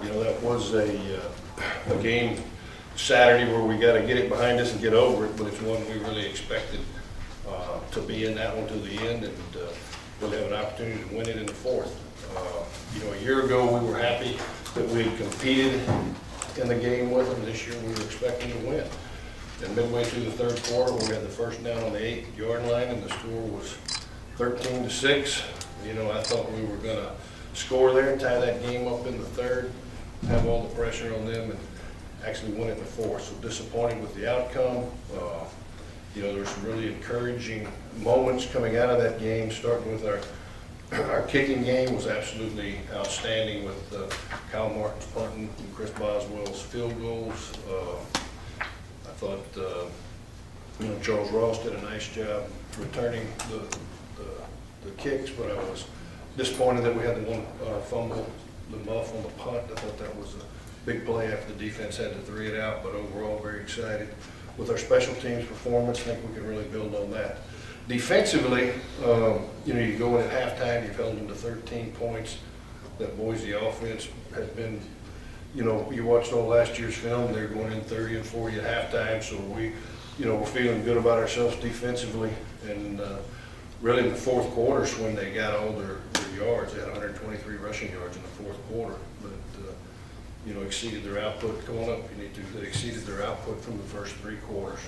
That was a game Saturday where we got to get it behind us and get over it, but it's one we really expected to be in that one to the end, and we'll have an opportunity to win it in the fourth. A year ago we were happy that we had competed in the game with them. This year we were expecting to win. And midway through the third quarter, we had the first down on the 8-yard line, and the score was 13-6. I thought we were going to score there and tie that game up in the third, have all the pressure on them, and actually win it in the fourth. So disappointed with the outcome. There's some really encouraging moments coming out of that game, starting with our kicking game was absolutely outstanding with Kyle Martin's punting and Chris Boswell's field goals. I thought Charles Ross did a nice job returning the kicks, but I was disappointed that we had the one fumble, the muff on the punt. I thought that was a big play after the defense had to 3 it out, but overall very excited with our special teams performance. I think we can really build on that. Defensively, you go in at halftime, you've held them to 13 points. That Boise offense has been, you watched all last year's film, they're going in 30 and 40 at halftime, so we're feeling good about ourselves defensively. And really in the fourth quarter is when they got all their yards. They had 123 rushing yards in the fourth quarter, but exceeded their output going up. They exceeded their output from the first 3 quarters.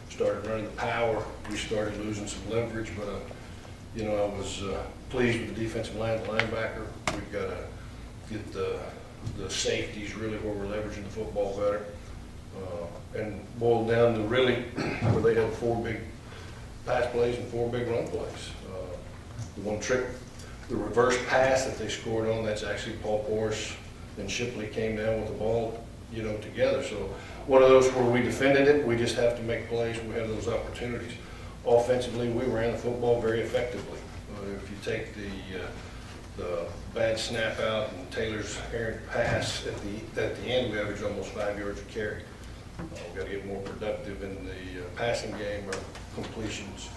Started running the power. We started losing some leverage, but I was pleased with the defensive line, the linebacker. We've got to get the safeties really where we're leveraging the football better, and boiled down to really where they had 4 big pass plays and 4 big run plays. The one trick, the reverse pass that they scored on, that's actually Paul Porras and Shipley came down with the ball, together. So one of those where we defended it, we just have to make plays. We have those opportunities. Offensively, we ran the football very effectively. If you take the bad snap out and Taylor's errant pass at the end, we averaged almost 5 yards a carry. We've got to get more productive in the passing game. Our completions,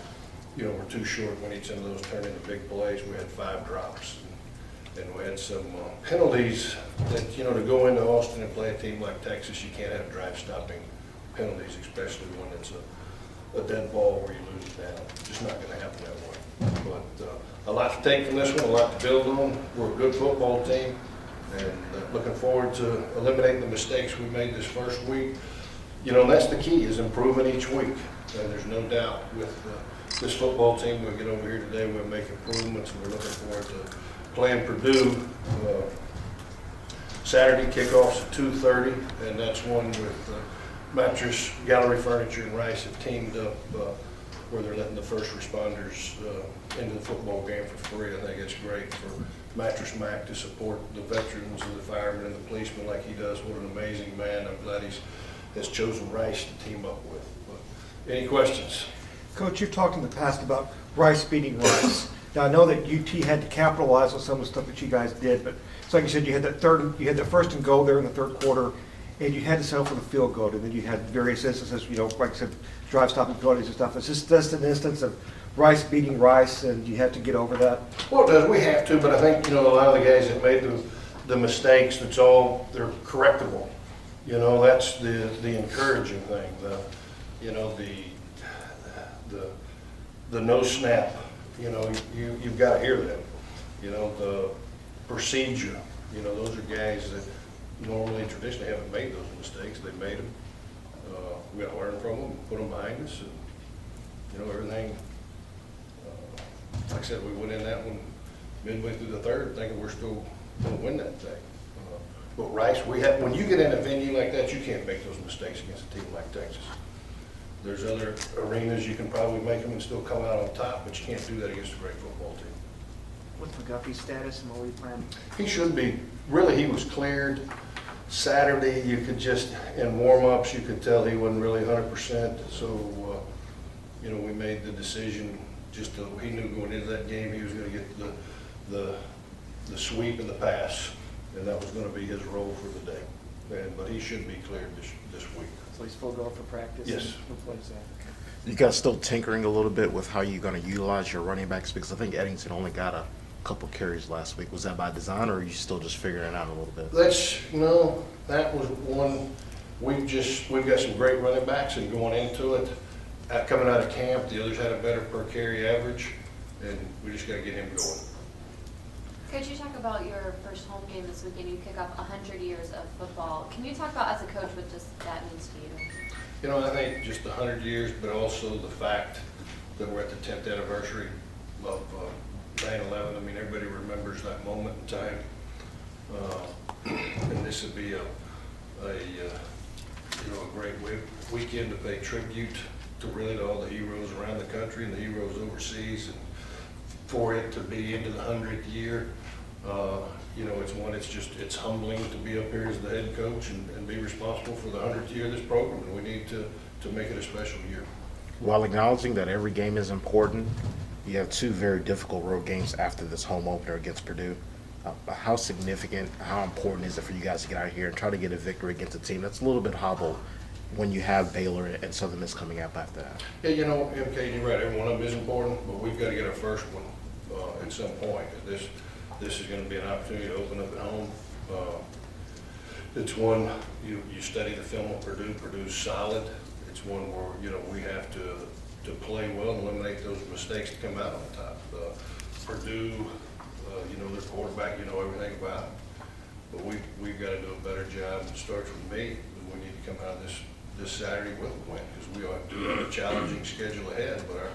were too short. We need some of those turn into big plays. We had 5 drops. And we had some penalties that, to go into Austin and play a team like Texas, you can't have drive-stopping penalties, especially when it's a dead ball where you lose it down. Just not going to happen that way. But a lot to take from this one, a lot to build on. We're a good football team, and looking forward to eliminating the mistakes we made this first week. And that's the key, is improving each week. And there's no doubt with this football team, we'll get over here today, we'll make improvements, and we're looking forward to playing Purdue. Saturday kickoffs at 2:30, and that's one with Mattress, Gallery Furniture, and Rice have teamed up where they're letting the first responders into the football game for free. I think it's great for Mattress Mac to support the veterans and the firemen and the policemen like he does. What an amazing man. I'm glad has chosen Rice to team up with. But any questions? Coach, you've talked in the past about Rice beating Rice. Now, I know that UT had to capitalize on some of the stuff that you guys did, but it's like you said, you had the first and goal there in the third quarter, and you had to settle for the field goal, and then you had various instances, like I said, drive stopping penalties and stuff. Is this just an instance of Rice beating Rice, and you had to get over that? Well, it does. We have to, but I think, a lot of the guys that made the mistakes, they're correctable. That's the encouraging thing. The no snap. You've got to hear them. The procedure. Those are guys that normally, traditionally haven't made those mistakes. They made them. We got to learn from them, put them behind us, and everything. Like I said, we went in that one midway through the third, thinking we're still going to win that thing. But Rice, when you get in a venue like that, you can't make those mistakes against a team like Texas. There's other arenas you can probably make them and still come out on top, but you can't do that against a great football team. What's McGuffey's status and what were you planning? He should be. Really, he was cleared Saturday. You could just, in warm-ups, you could tell he wasn't really 100%. So, we made the decision he knew going into that game he was going to get the sweep and the pass, and that was going to be his role for the day. But he should be cleared this week. So he's full go for practice? Yes. What is that? You guys still tinkering a little bit with how you're going to utilize your running backs, because I think Eddington only got a couple carries last week. Was that by design, or are you still just figuring it out a little bit? That was one, we've got some great running backs, and going into it, coming out of camp, the others had a better per carry average, and we just gotta get him going. Could you talk about your first home game this weekend? You kick off 100 years of football. Can you talk about, as a coach, what just that means to you? You know, I think just 100 years, but also the fact that we're at the 10th anniversary of 9/11. I mean, everybody remembers that moment in time. And this would be a great weekend to pay tribute to really all the heroes around the country and the heroes overseas. And for it to be into the 100th year, it's humbling to be up here as the head coach and be responsible for the 100th year of this program, and we need to make it a special year. While acknowledging that every game is important, you have two very difficult road games after this home opener against Purdue. How significant, how important is it for you guys to get out here and try to get a victory against a team that's a little bit hobbled when you have Baylor and Southern Miss coming up after that? Yeah, you know, MK, you're right. Every one of them is important, but we've got to get our first one at some point. This is going to be an opportunity to open up at home. It's one, you study the film of Purdue. Purdue's solid. It's one where, we have to play well and eliminate those mistakes to come out on top. Purdue, their quarterback, everything about. But we've got to do a better job. It starts with me. We need to come out of this Saturday with a win, because we do have a challenging schedule ahead, but our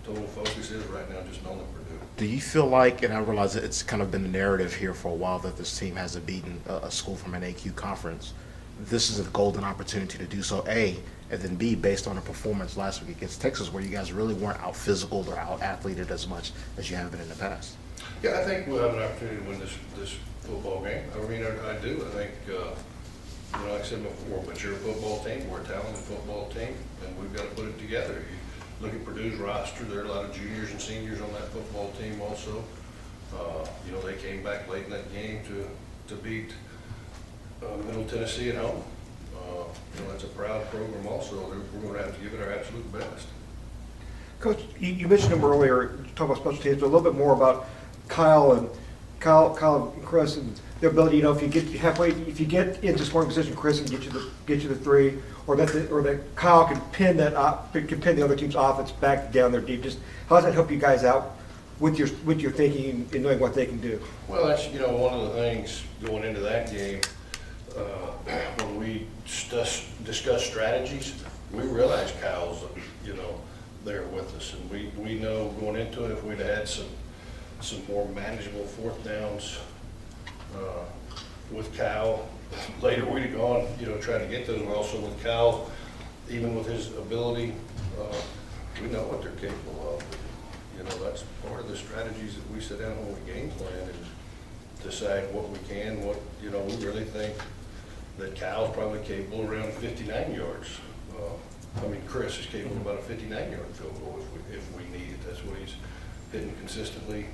total focus is right now just on the Purdue. Do you feel like, and I realize that it's kind of been the narrative here for a while, that this team hasn't beaten a school from an AQ conference, this is a golden opportunity to do so, A, and then B, based on a performance last week against Texas where you guys really weren't out physical or out athleted as much as you have been in the past? Yeah, I think we'll have an opportunity to win this football game. I mean, I do. I think, like I said before, but you're a football team. We're a talented football team, and we've got to put it together. You look at Purdue's roster, there are a lot of juniors and seniors on that football team also. They came back late in that game to beat Middle Tennessee at home. That's a proud program also. We're going to have to give it our absolute best. Coach, you mentioned him earlier, talking about special teams, but a little bit more about Kyle and Chris and their ability. If you get halfway, if you get into scoring position, Chris can get you the three, or that Kyle can pin the other team's offense back down there deep. Just how does that help you guys out with your thinking and knowing what they can do? Well, that's one of the things going into that game. When we discuss strategies, we realize Kyle's there with us, and we know going into it, if we'd had some more manageable fourth downs with Kyle, later we'd have gone trying to get those. But also with Kyle, even with his ability, we know what they're capable of. That's part of the strategies that we sit down when we game plan and decide what we can, we really think that Kyle's probably capable around 59 yards. Chris is capable of about a 59-yard field goal if we need it. That's what he's hitting consistently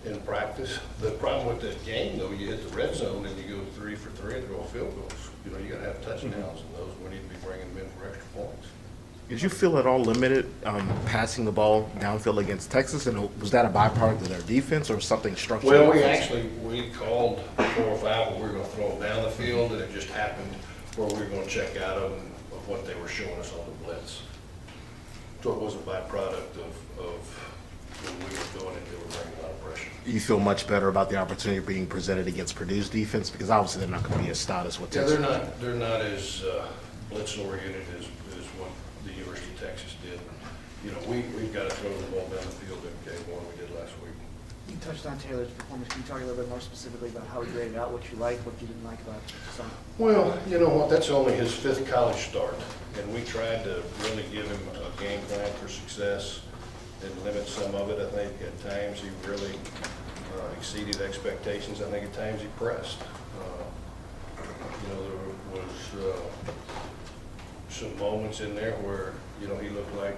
in practice. The problem with that game, though, you hit the red zone and you go 3 for 3 and throw field goals. You got to have touchdowns, and those we need to be bringing them in for extra points. Did you feel at all limited passing the ball downfield against Texas, and was that a byproduct of their defense or something structural? Well, we called 4 or 5 where we were going to throw them down the field, and it just happened where we were going to check out of what they were showing us on the blitz. So it was a byproduct of when we were doing it, they were bringing a lot of pressure. You feel much better about the opportunity being presented against Purdue's defense, because obviously they're not going to be as stout as what Texas. Yeah, they're not as blitz oriented as what the University of Texas did. We've got to throw the ball down the field more than we did last week. You touched on Taylor's performance. Can you talk a little bit more specifically about how he graded out, what you liked, what you didn't like about some? Well, you know what, that's only his 5th college start, and we tried to really give him a game plan for success and limit some of it. I think at times he really exceeded expectations. I think at times he pressed. There was some moments in there where, he looked like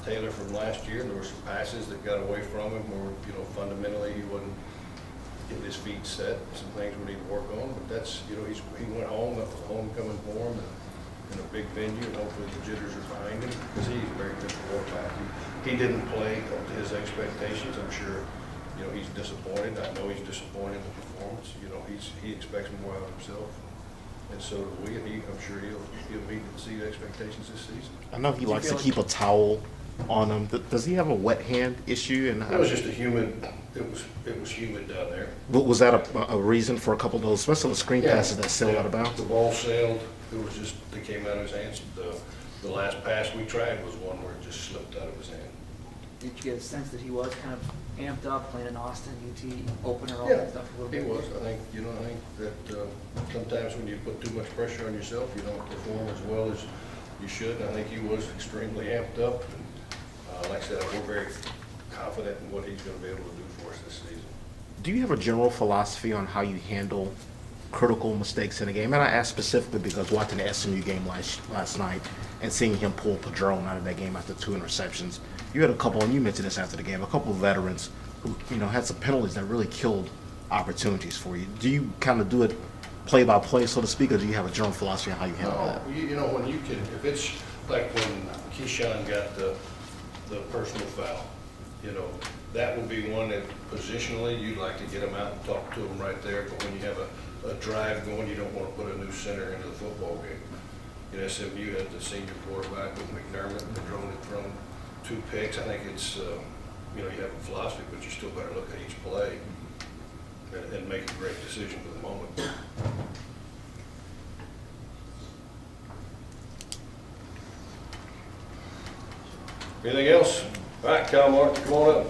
Taylor from last year. There were some passes that got away from him where, fundamentally he wasn't getting his feet set. Some things we need to work on, but that's, he went home, that was homecoming for him in a big venue, and hopefully the jitters are behind him, because he's a very good quarterback. He didn't play up to his expectations. I'm sure You know, he's disappointed. I know he's disappointed in the performance. You know, he expects more out of himself. And so do we, and I'm sure he'll meet and exceed expectations this season. I know he you likes to feel keep a towel on him. Does he have a wet hand issue? And It was just a humid, it was humid down there. was that a reason for a couple of those, especially the screen passes that sailed out of bounds? The ball sailed, it was just, they came out of his hands. The last pass we tried was one where it just slipped out of his hand. Did you get a sense that he was kind of amped up playing in Austin, UT opener, all Yeah, that stuff a little he bit? was. I think that sometimes when you put too much pressure on yourself, you don't perform as well as you should. I think he was extremely amped up. And, like I said, we're very confident in what he's going to be able to do for us this season. Do you have a general philosophy on how you handle critical mistakes in a game? And I ask specifically because watching the SMU game last night and seeing him pull Padron out of that game after 2 interceptions, you had a couple, and you mentioned this after the game, a couple of veterans who, had some penalties that really killed opportunities for you. Do you kind of do it play by play, so to speak, or do you have a general philosophy on how you handle that? You know, when you can, if it's like when Keyshawn got the personal foul, that would be one that positionally you'd like to get him out and talk to him right there. But when you have a drive going, you don't want to put a new center into the football game. SMU had the senior quarterback with McDermott, and Padron had thrown 2 picks. I think it's, you have a philosophy, but you still better look at each play and make a great decision for the moment. Anything else? All right, Kyle Martin, come on up.